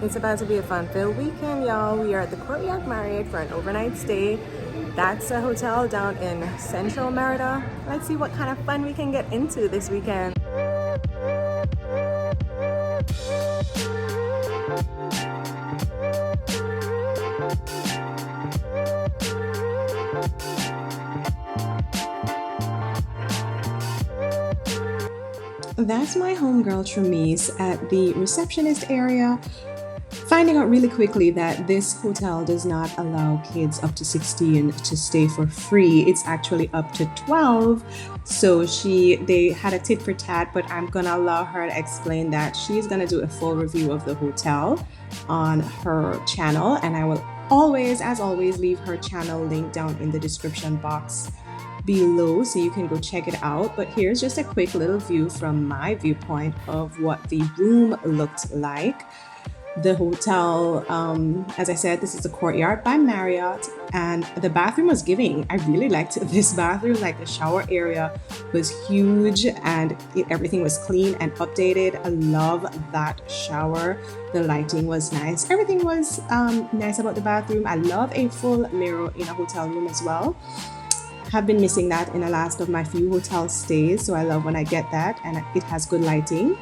It's about to be a fun-filled weekend, y'all. We are at the Courtyard Marriott for an overnight stay. That's a hotel down in Central Merida. Let's see what kind of fun we can get into this weekend. That's my homegirl Tramise at the receptionist area, finding out really quickly that this hotel does not allow kids up to 16 to stay for free. It's actually up to 12. So they had a tit for tat, but I'm gonna allow her to explain that. She's gonna do a full review of the hotel on her channel, and I will always, as always, leave her channel link down in the description box below so you can go check it out. But here's just a quick little view from my viewpoint of what the room looked like. The hotel, as I said, this is the Courtyard by Marriott, and the bathroom was giving. I really liked this bathroom. Like, the shower area was huge and everything was clean and updated. I love that shower. The lighting was nice. Everything was nice about the bathroom. I love a full mirror in a hotel room as well. Have been missing that in the last of my few hotel stays, so I love when I get that, and it has good lighting.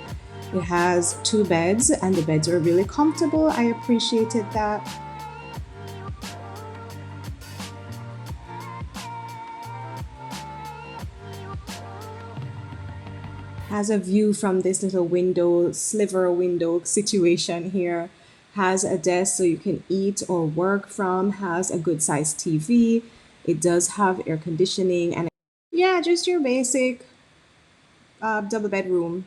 It has 2 beds, and the beds are really comfortable. I appreciated that. Has a view from this little sliver window situation here. Has a desk so you can eat or work from. Has a good sized TV. It does have air conditioning, and yeah, just your basic double bedroom.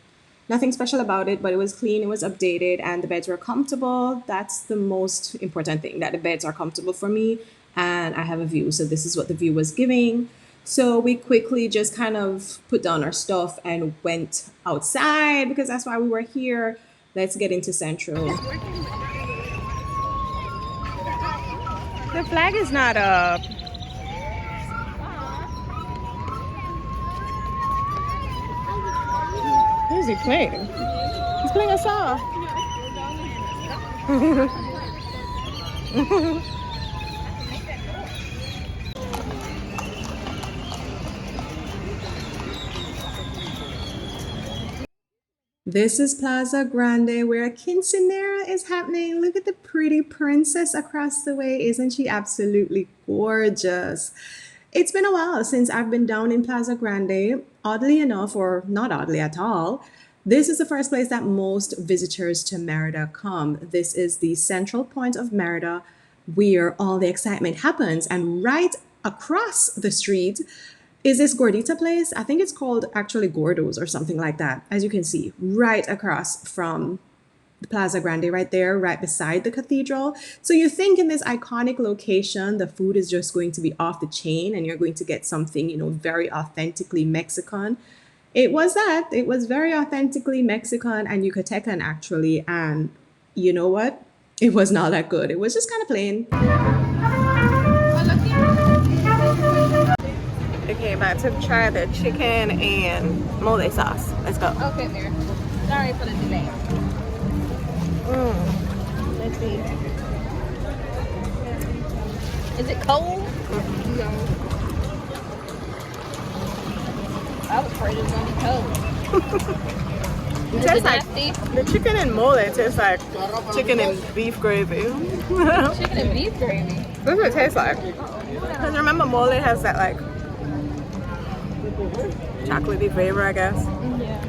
Nothing special about it, but it was clean, it was updated, and the beds were comfortable. That's the most important thing, that the beds are comfortable for me, and I have a view. So this is what the view was giving. So we quickly just kind of put down our stuff and went outside because that's why we were here. Let's get into Centro. The flag is not up. Who's he playing? He's playing a song. This is Plaza Grande, where a quinceanera is happening. Look at the pretty princess across the way. Isn't she absolutely gorgeous? It's been a while since I've been down in Plaza Grande. Oddly enough, or not oddly at all, this is the first place that most visitors to Merida come. This is the central point of Merida where all the excitement happens. And right across the street is this gordita place. I think it's called actually Gordo's or something like that. As you can see, right across from the Plaza Grande, right there, right beside the cathedral. So you think in this iconic location, the food is just going to be off the chain and you're going to get something, very authentically Mexican. It was that. It was very authentically Mexican and Yucatecan, actually. And you know what? It was not that good. It was just kind of plain. Okay, about to try the chicken and mole sauce. Let's go. Okay, there. Sorry for the delay. Let's see. Is it cold? No. I was afraid it was gonna be cold. It tastes like the chicken and mole. It tastes like chicken and beef gravy. Chicken and beef gravy. That's what it tastes like. Because remember, mole has that like chocolatey flavor, I guess. Yeah.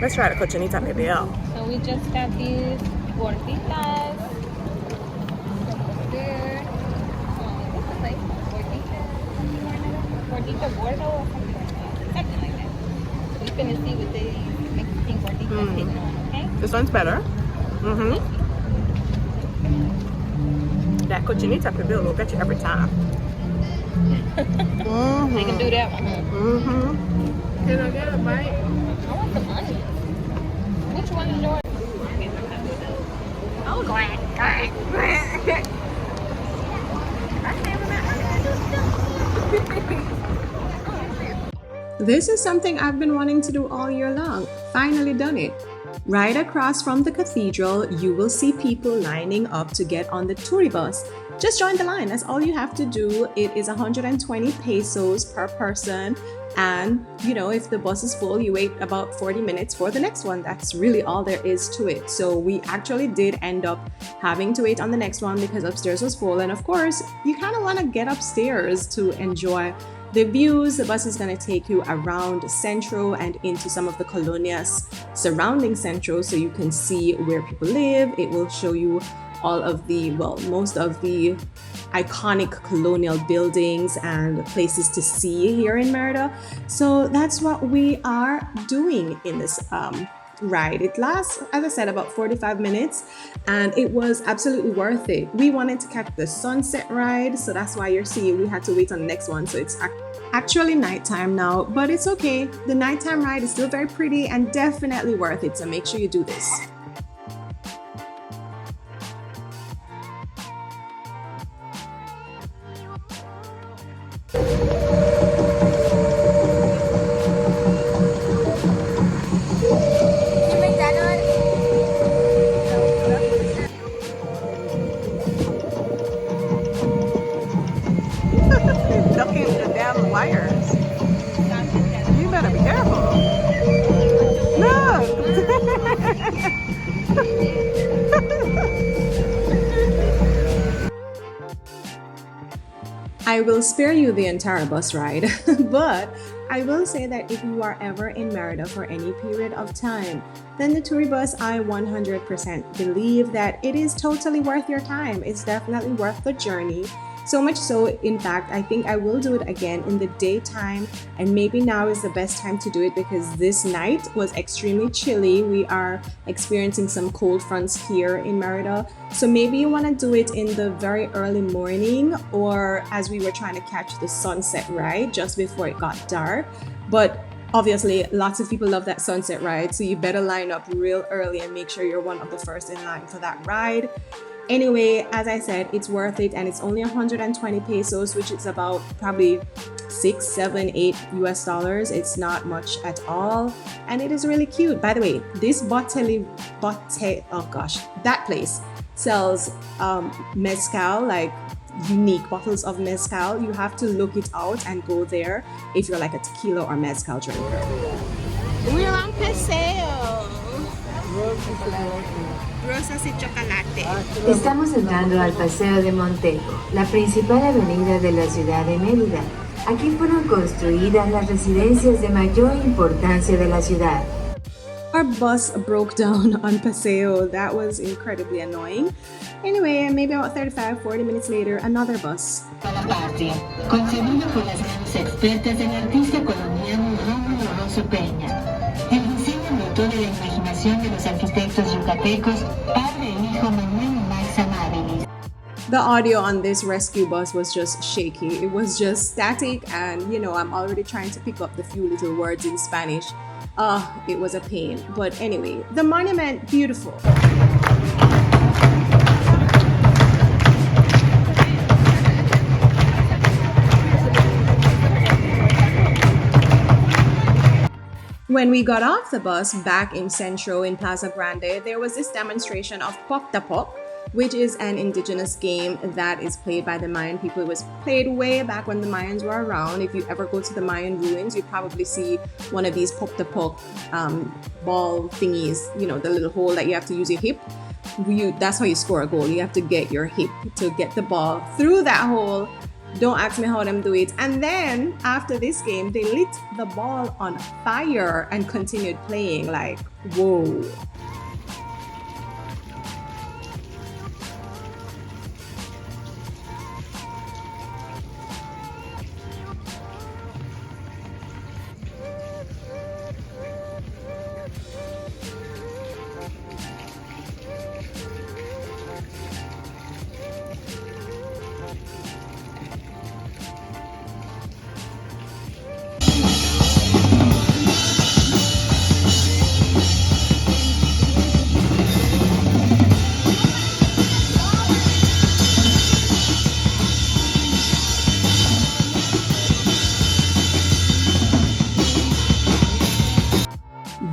Let's try the cochinita maybe out. So we just got these gorditas. There. What's the place? Gordita gordo or something like that. Something like that. So we're gonna see what they Mexican gorditas hitting on, okay? This one's better. That cochinita pibil will get you every time. They can do that one. Can I get a bite? I want some onions. Which one is yours? Oh, glad. This is something I've been wanting to do all year long. Finally done it. Right across from the cathedral, you will see people lining up to get on the Turibus. Just join the line. That's all you have to do. It is 120 pesos per person. And, if the bus is full, you wait about 40 minutes for the next one. That's really all there is to it. So we actually did end up having to wait on the next one because upstairs was full. And of course, you kind of want to get upstairs to enjoy the views. The bus is going to take you around Centro and into some of the colonias surrounding Centro so you can see where people live. It will show you most of the iconic colonial buildings and places to see here in Merida. So that's what we are doing in this ride. It lasts, as I said, about 45 minutes and it was absolutely worth it. We wanted to catch the sunset ride, so that's why you're seeing we had to wait on the next one. So it's actually nighttime now, but it's okay. The nighttime ride is still very pretty and definitely worth it, so make sure you do this. Ducking the damn wires. You better be careful. Look! I will spare you the entire bus ride, but I will say that if you are ever in Merida for any period of time, then the Turibus, I 100% believe that it is totally worth your time. It's definitely worth the journey. So much so, in fact, I think I will do it again in the daytime, and maybe now is the best time to do it because this night was extremely chilly. We are experiencing some cold fronts here in Merida. So maybe you want to do it in the very early morning or as we were trying to catch the sunset ride just before it got dark. But obviously, lots of people love that sunset ride, so you better line up real early and make sure you're one of the first in line for that ride. Anyway, as I said, it's worth it and it's only 120 pesos, which is about probably $6, $7, $8 US. It's not much at all. And it is really cute. By the way, this that place sells mezcal, like unique bottles of mezcal. You have to look it out and go there if you're like a tequila or mezcal drinker. We're on paseo. Rosas y chocolate. Estamos entrando al Paseo de Montejo, la principal avenida de la ciudad de Mérida. Aquí fueron construidas las residencias de mayor importancia de la ciudad. Our bus broke down on Paseo. That was incredibly annoying. Anyway, maybe about 40 minutes later, another bus. La Patria, concebido por las manos expertas del artista colombiano Rómulo Rosso Peña. El diseño brotó de la imaginación de los arquitectos yucatecos, padre e hijo Manuel y Max Amabilis. The audio on this rescue bus was just shaky. It was just static and, I'm already trying to pick up the few little words in Spanish. It was a pain. But anyway, the monument, beautiful. When we got off the bus back in Centro in Plaza Grande, there was this demonstration of Pop the Pop, which is an indigenous game that is played by the Mayan people. It was played way back when the Mayans were around. If you ever go to the Mayan ruins, you probably see one of these Pop the Pop ball thingies, the little hole that you have to use your hip. That's how you score a goal. You have to get your hip to get the ball through that hole. Don't ask me how them do it. And then after this game, they lit the ball on fire and continued playing. Like, whoa.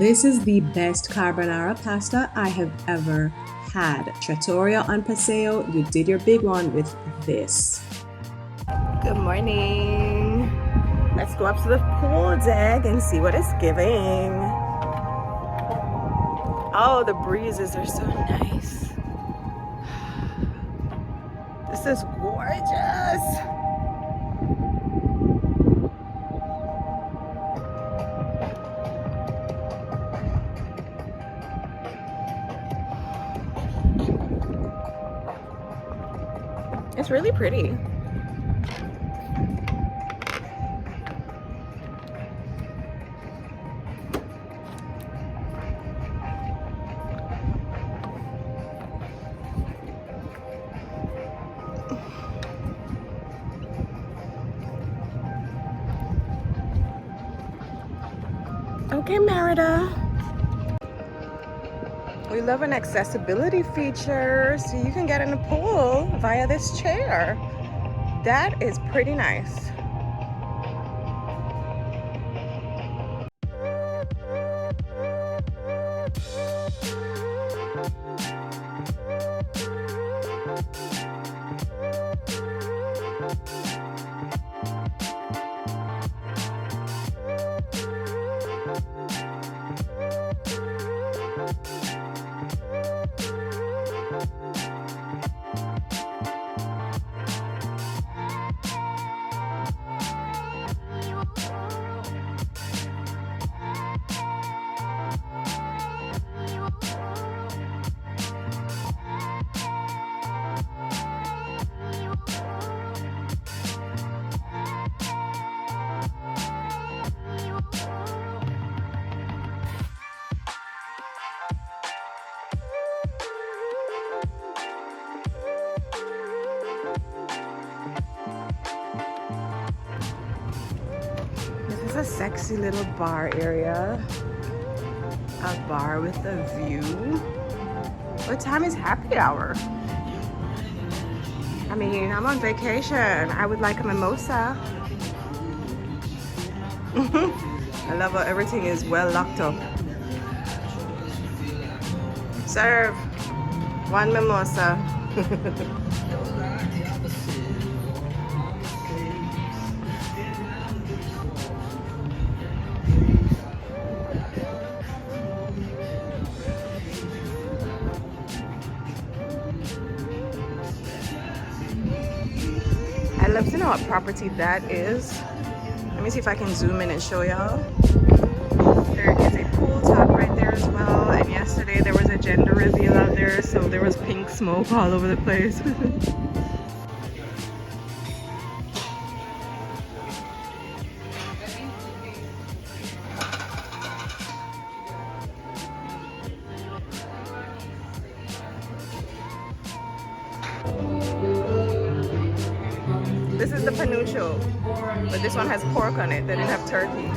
This is the best carbonara pasta I have ever had. Trattoria on Paseo, you did your big one with this. Good morning. Let's go up to the pool deck and see what it's giving. Oh, the breezes are so nice. This is gorgeous. It's really pretty. Okay, Merida. We love an accessibility feature, so you can get in the pool via this chair. That is pretty nice. This is a sexy little bar area. A bar with a view. What time is happy hour? I mean, I'm on vacation. I would like a mimosa. I love how everything is well locked up. Serve. One mimosa. I'd love to know what property that is. Let me see if I can zoom in and show y'all. There is a pool top right there as well. And yesterday there was a gender reveal out there, so there was pink smoke all over the place. This is the panucho, but this one has pork on it. They didn't have turkey.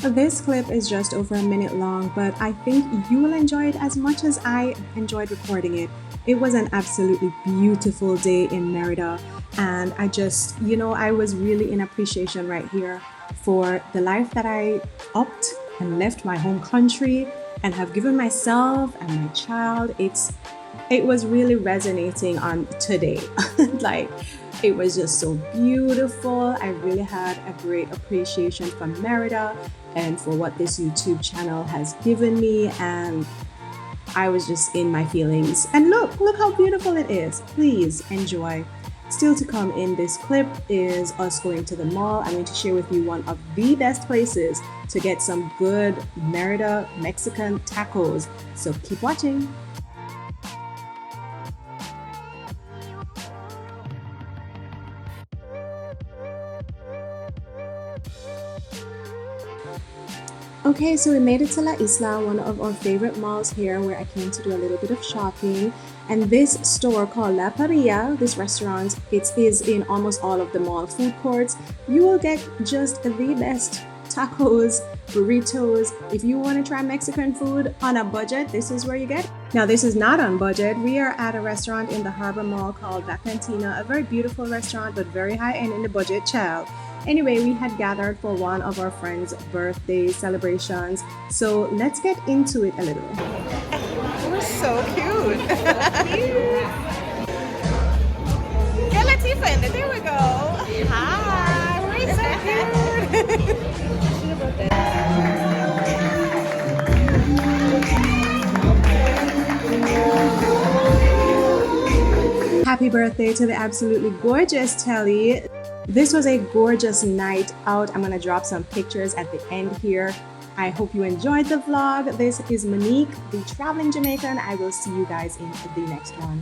This clip is just over a minute long, but I think you will enjoy it as much as I enjoyed recording it. It was an absolutely beautiful day in Merida, and I just, I was really in appreciation right here for the life that I upped and left my home country and have given myself and my child. It was really resonating on today. Like, it was just so beautiful. I really had a great appreciation for Merida and for what this YouTube channel has given me, and I was just in my feelings. And look how beautiful it is. Please enjoy. Still to come in this clip is us going to the mall. I'm going to share with you one of the best places to get some good Merida Mexican tacos. So keep watching. Okay, so we made it to La Isla, one of our favorite malls here, where I came to do a little bit of shopping. And this store called La Parrilla, this restaurant, it is in almost all of the mall food courts. You will get just the best tacos, burritos. If you want to try Mexican food on a budget, this is where you get it. Now, this is not on budget. We are at a restaurant in the Harbor Mall called La Cantina, a very beautiful restaurant, but very high end in the budget, child. Anyway, we had gathered for one of our friends' birthday celebrations, so let's get into it a little. We're so cute. Get Latifah in there. There we go. Hi. We're so cute. Happy birthday to the absolutely gorgeous Telly. This was a gorgeous night out. I'm gonna drop some pictures at the end here. I hope you enjoyed the vlog. This is Monique, the traveling Jamaican. I will see you guys in the next one.